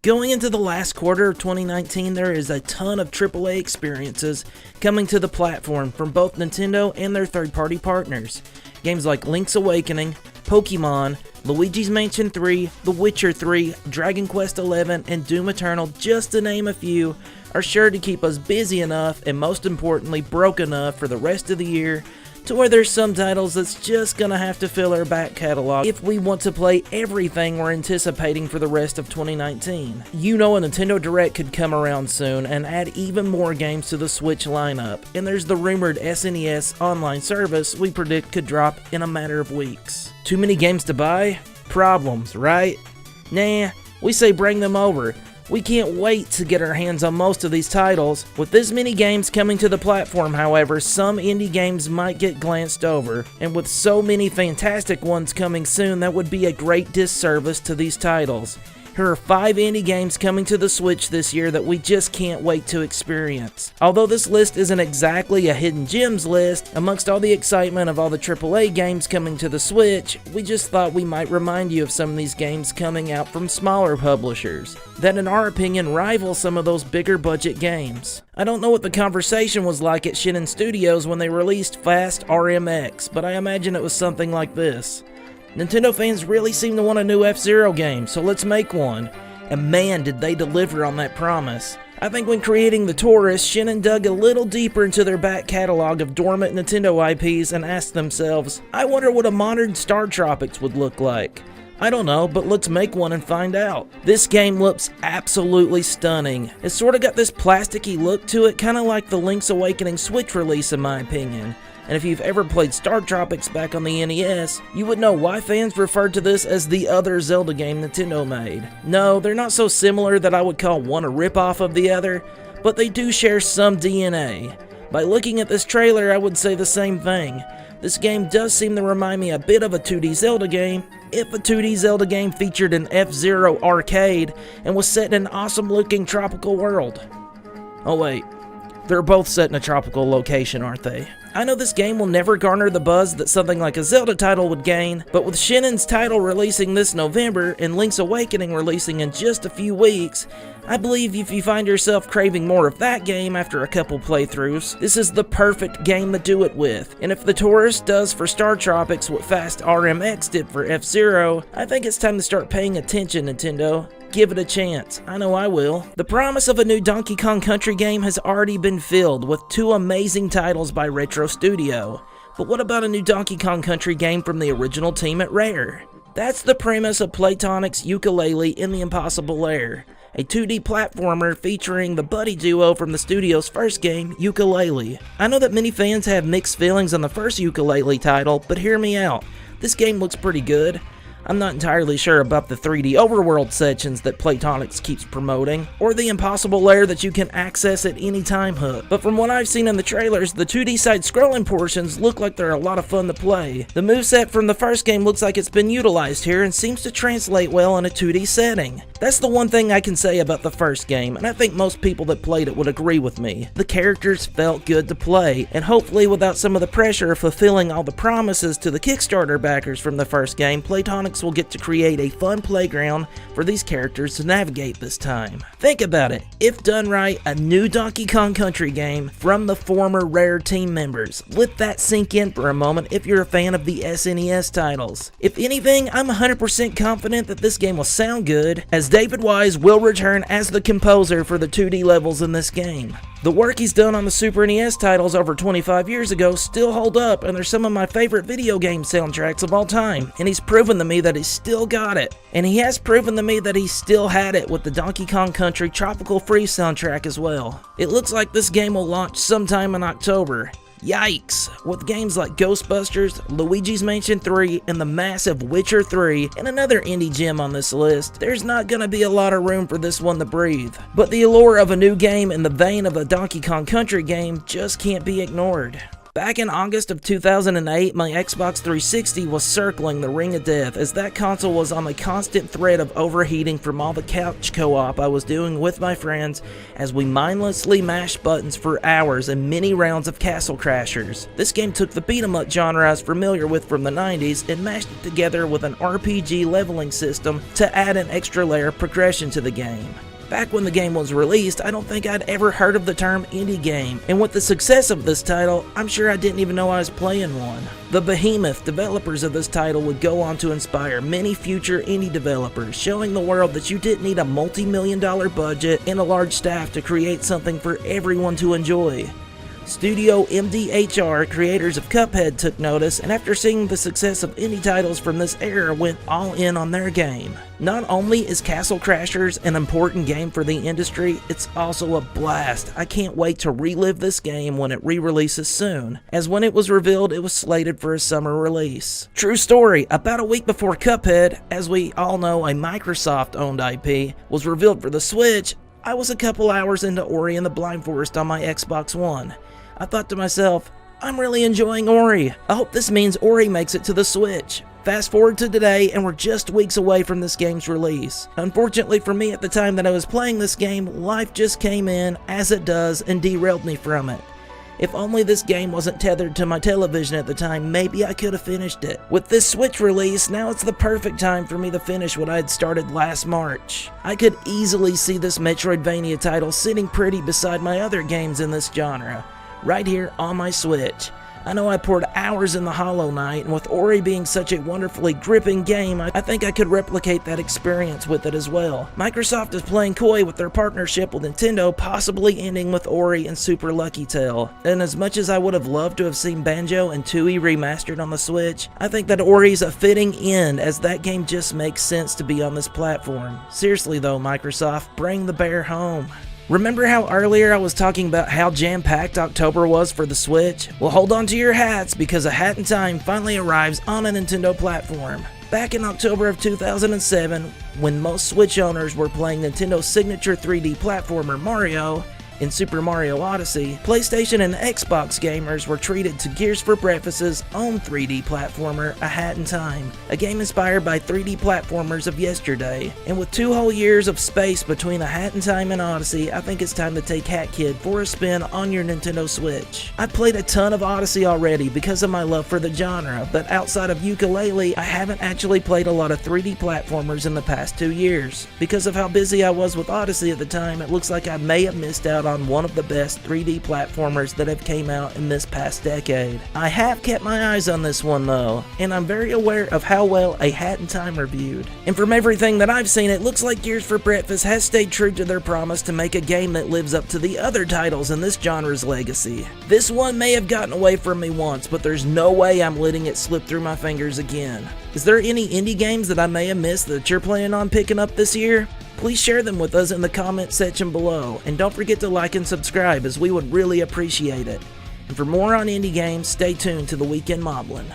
Going into the last quarter of 2019, there is a ton of AAA experiences coming to the platform from both Nintendo and their third-party partners. Games like Link's Awakening, Pokemon, Luigi's Mansion 3, The Witcher 3, Dragon Quest XI, and Doom Eternal, just to name a few, are sure to keep us busy enough and most importantly broke enough for the rest of the year to where there's some titles that's just gonna have to fill our back catalog if we want to play everything we're anticipating for the rest of 2019. You know, a Nintendo Direct could come around soon and add even more games to the Switch lineup, and there's the rumored SNES online service we predict could drop in a matter of weeks. Too many games to buy? Problems, right? Nah, we say bring them over. We can't wait to get our hands on most of these titles. With this many games coming to the platform, however, some indie games might get glanced over, and with so many fantastic ones coming soon, that would be a great disservice to these titles. Here are 5 indie games coming to the Switch this year that we just can't wait to experience. Although this list isn't exactly a hidden gems list, amongst all the excitement of all the AAA games coming to the Switch, we just thought we might remind you of some of these games coming out from smaller publishers that in our opinion rival some of those bigger budget games. I don't know what the conversation was like at Shinen Studios when they released Fast RMX, but I imagine it was something like this. Nintendo fans really seem to want a new F-Zero game, so let's make one. And man, did they deliver on that promise. I think when creating The Tourist, Shinen dug a little deeper into their back catalog of dormant Nintendo IPs and asked themselves, I wonder what a modern Star Tropics would look like. I don't know, but let's make one and find out. This game looks absolutely stunning. It's sort of got this plasticky look to it, kind of like the Link's Awakening Switch release in my opinion. And if you've ever played Star Tropics back on the NES, you would know why fans referred to this as the other Zelda game Nintendo made. No, they're not so similar that I would call one a ripoff of the other, but they do share some DNA. By looking at this trailer, I would say the same thing. This game does seem to remind me a bit of a 2D Zelda game, if a 2D Zelda game featured an F-Zero arcade and was set in an awesome looking tropical world. Oh wait, they're both set in a tropical location, aren't they? I know this game will never garner the buzz that something like a Zelda title would gain, but with Shinen's title releasing this November and Link's Awakening releasing in just a few weeks, I believe if you find yourself craving more of that game after a couple playthroughs, this is the perfect game to do it with. And if The Tourist does for Star Tropics what Fast RMX did for F-Zero, I think it's time to start paying attention, Nintendo. Give it a chance. I know I will. The promise of a new Donkey Kong Country game has already been filled with 2 amazing titles by Retro Studio. But what about a new Donkey Kong Country game from the original team at Rare? That's the premise of Tonics' Yooka-Laylee in the Impossible Lair, a 2D platformer featuring the buddy duo from the studio's first game, Yooka-Laylee. I know that many fans have mixed feelings on the first Yooka-Laylee title, but hear me out. This game looks pretty good. I'm not entirely sure about the 3D overworld sections that Tonics keeps promoting, or the Impossible Lair that you can access at any time hook, but from what I've seen in the trailers, the 2D side-scrolling portions look like they're a lot of fun to play. The moveset from the first game looks like it's been utilized here and seems to translate well in a 2D setting. That's the one thing I can say about the first game, and I think most people that played it would agree with me. The characters felt good to play, and hopefully without some of the pressure of fulfilling all the promises to the Kickstarter backers from the first game, Tonics will get to create a fun playground for these characters to navigate this time. Think about it, if done right, a new Donkey Kong Country game from the former Rare team members. Let that sink in for a moment if you're a fan of the SNES titles. If anything, I'm 100% confident that this game will sound good, as David Wise will return as the composer for the 2D levels in this game. The work he's done on the Super NES titles over 25 years ago still hold up, and they're some of my favorite video game soundtracks of all time, and he's proven to me that he's still got it. And he has proven to me that he still had it with the Donkey Kong Country Tropical Freeze soundtrack as well. It looks like this game will launch sometime in October. Yikes! With games like Ghostbusters, Luigi's Mansion 3, and the massive Witcher 3, and another indie gem on this list, there's not gonna be a lot of room for this one to breathe. But the allure of a new game in the vein of a Donkey Kong Country game just can't be ignored. Back in August of 2008, my Xbox 360 was circling the ring of death, as that console was on the constant threat of overheating from all the couch co-op I was doing with my friends as we mindlessly mashed buttons for hours in many rounds of Castle Crashers. This game took the beat-em-up genre I was familiar with from the 90s and mashed it together with an RPG leveling system to add an extra layer of progression to the game. Back when the game was released, I don't think I'd ever heard of the term indie game, and with the success of this title, I'm sure I didn't even know I was playing one. The behemoth developers of this title would go on to inspire many future indie developers, showing the world that you didn't need a multi-million-dollar budget and a large staff to create something for everyone to enjoy. Studio MDHR, creators of Cuphead, took notice, and after seeing the success of indie titles from this era, went all in on their game. Not only is Castle Crashers an important game for the industry, it's also a blast. I can't wait to relive this game when it re-releases soon, as when it was revealed, it was slated for a summer release. True story, about a week before Cuphead, as we all know a Microsoft-owned IP, was revealed for the Switch, I was a couple hours into Ori and the Blind Forest on my Xbox One. I thought to myself, I'm really enjoying Ori. I hope this means Ori makes it to the Switch. Fast forward to today, and we're just weeks away from this game's release. Unfortunately for me, at the time that I was playing this game, life just came in, as it does, and derailed me from it. If only this game wasn't tethered to my television at the time, maybe I could have finished it. With this Switch release, now it's the perfect time for me to finish what I had started last March. I could easily see this Metroidvania title sitting pretty beside my other games in this genre, right here on my Switch. I know I poured hours in the Hollow Knight, and with Ori being such a wonderfully gripping game, I think I could replicate that experience with it as well. Microsoft is playing coy with their partnership with Nintendo, possibly ending with Ori and Super Lucky Tale. And as much as I would have loved to have seen Banjo and Tooie remastered on the Switch, I think that Ori's a fitting end, as that game just makes sense to be on this platform. Seriously though, Microsoft, bring the bear home. Remember how earlier I was talking about how jam-packed October was for the Switch? Well, hold on to your hats, because A Hat in Time finally arrives on a Nintendo platform. Back in October of 2007, when most Switch owners were playing Nintendo's signature 3D platformer Mario in Super Mario Odyssey, PlayStation and Xbox gamers were treated to Gears for Breakfast's own 3D platformer, A Hat in Time, a game inspired by 3D platformers of yesterday. And with 2 whole years of space between A Hat in Time and Odyssey, I think it's time to take Hat Kid for a spin on your Nintendo Switch. I've played a ton of Odyssey already because of my love for the genre, but outside of Yooka-Laylee, I haven't actually played a lot of 3D platformers in the past 2 years. Because of how busy I was with Odyssey at the time, it looks like I may have missed out on one of the best 3D platformers that have came out in this past decade. I have kept my eyes on this one though, and I'm very aware of how well A Hat in Time reviewed. And from everything that I've seen, it looks like Gears for Breakfast has stayed true to their promise to make a game that lives up to the other titles in this genre's legacy. This one may have gotten away from me once, but there's no way I'm letting it slip through my fingers again. Is there any indie games that I may have missed that you're planning on picking up this year? Please share them with us in the comment section below, and don't forget to like and subscribe, as we would really appreciate it. And for more on indie games, stay tuned to the Weekend Moblin.